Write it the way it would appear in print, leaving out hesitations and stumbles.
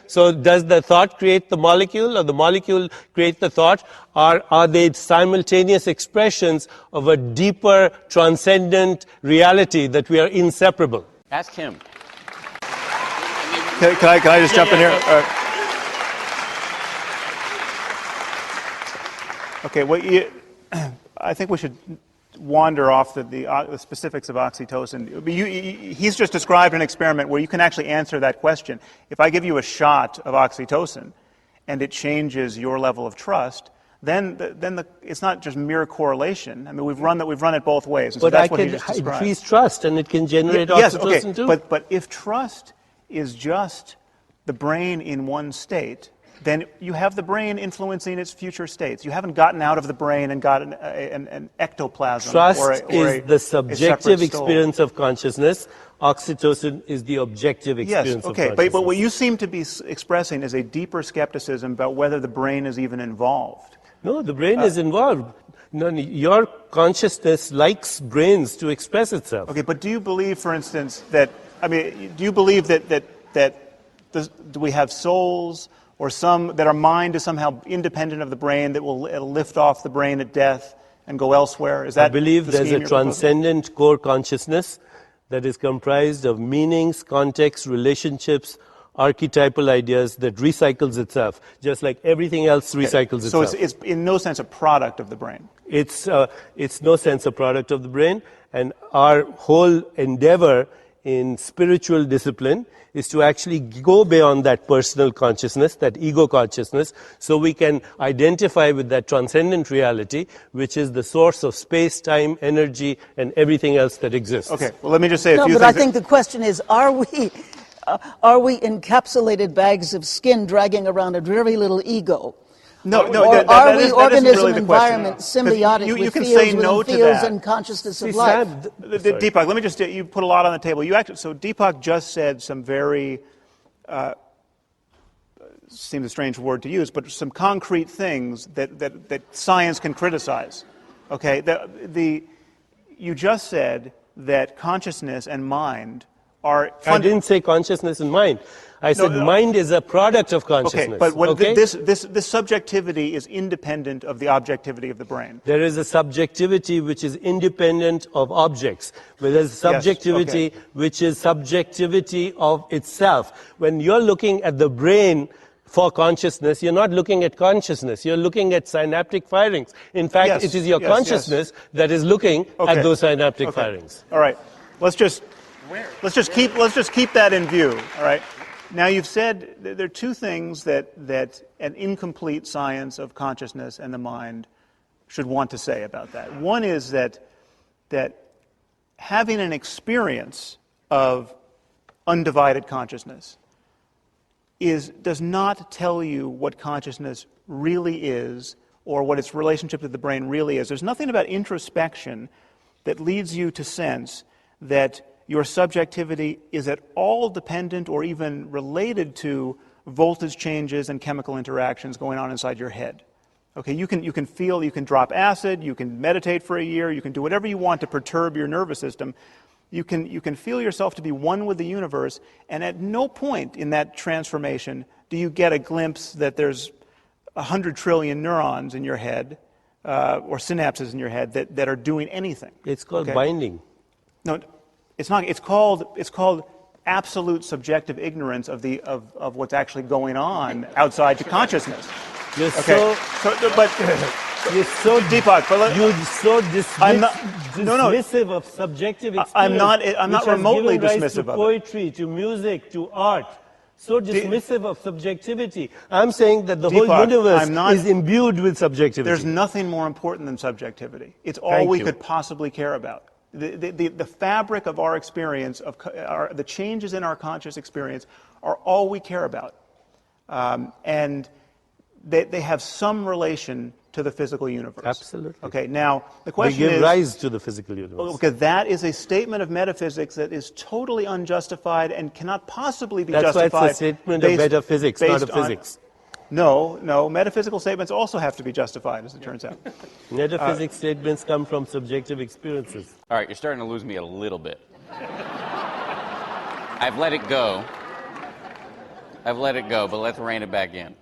So does the thought create the molecule, or the molecule create the thought? Or are they simultaneous expressions of a deeper, transcendent reality that we are inseparable? Ask him. Can I just jump in here? Okay, I think we should wander off the specifics of oxytocin. He's just described an experiment where you can actually answer that question. If I give you a shot of oxytocin and it changes your level of trust, then it's not just mere correlation. I mean, we've run it both ways. And so but that's I what he can just described. increase trust, and it can generate yes, oxytocin okay. too. But if trust is just the brain in one state, then you have the brain influencing its future states. You haven't gotten out of the brain and got an ectoplasm. Trust is the subjective experience soul. of consciousness. Oxytocin is the objective experience of consciousness. But what you seem to be expressing is a deeper skepticism about whether the brain is even involved. No, the brain is involved. No, your consciousness likes brains to express itself. Okay, but do you believe, for instance, do you believe that we have souls, or that our mind is somehow independent of the brain, that it'll lift off the brain at death and go elsewhere? Is that I believe there's a transcendent core consciousness that is comprised of meanings, context, relationships, archetypal ideas that recycles itself, just like everything else recycles itself. So it's in no sense a product of the brain. It's no sense a product of the brain, and our whole endeavor in spiritual discipline is to actually go beyond that personal consciousness, that ego consciousness, so we can identify with that transcendent reality, which is the source of space, time, energy, and everything else that exists. Okay, well, let me just say a few things. No, but I think the question is, are we encapsulated bags of skin dragging around a very little ego? No, or are we organism really environment symbiotic you with can fields say no within to fields that. and consciousness of life? Deepak, let me just, you put a lot on the table. So Deepak just said some very, seems a strange word to use, but some concrete things that science can criticize. Okay, you just said that consciousness and mind are... I didn't say consciousness and mind. I said mind is a product of consciousness. Okay, but this subjectivity is independent of the objectivity of the brain. There is a subjectivity which is independent of objects. But there's a subjectivity which is subjectivity of itself. When you're looking at the brain for consciousness, you're not looking at consciousness. You're looking at synaptic firings. In fact, it is your consciousness that is looking at those synaptic firings. All right. Let's just keep that in view. All right. Now, you've said there are two things that an incomplete science of consciousness and the mind should want to say about that. One is that having an experience of undivided consciousness does not tell you what consciousness really is or what its relationship to the brain really is. There's nothing about introspection that leads you to sense that your subjectivity is at all dependent or even related to voltage changes and chemical interactions going on inside your head. Okay, you can feel, you can drop acid, you can meditate for a year, you can do whatever you want to perturb your nervous system. You can feel yourself to be one with the universe, and at no point in that transformation do you get a glimpse that there's 100 trillion neurons in your head or synapses in your head that are doing anything. It's called binding. No, it's not. It's called absolute subjective ignorance of what's actually going on outside your consciousness. You're you're so Deepak, you're so dismissive of subjective experience. I'm not remotely dismissive of it. To poetry, to music, to art. So dismissive of subjectivity. I'm saying that the whole universe is imbued with subjectivity. There's nothing more important than subjectivity. It's all we could possibly care about. The fabric of our experience, the changes in our conscious experience, are all we care about. And they have some relation to the physical universe. Absolutely. Okay, now the question is... They give rise to the physical universe. Okay, that is a statement of metaphysics that is totally unjustified and cannot possibly be justified. That's why it's a statement of metaphysics, not of physics. No, metaphysical statements also have to be justified, as it turns out. Metaphysics statements come from subjective experiences. All right, you're starting to lose me a little bit. I've let it go. I've let it go, but let's rein it back in.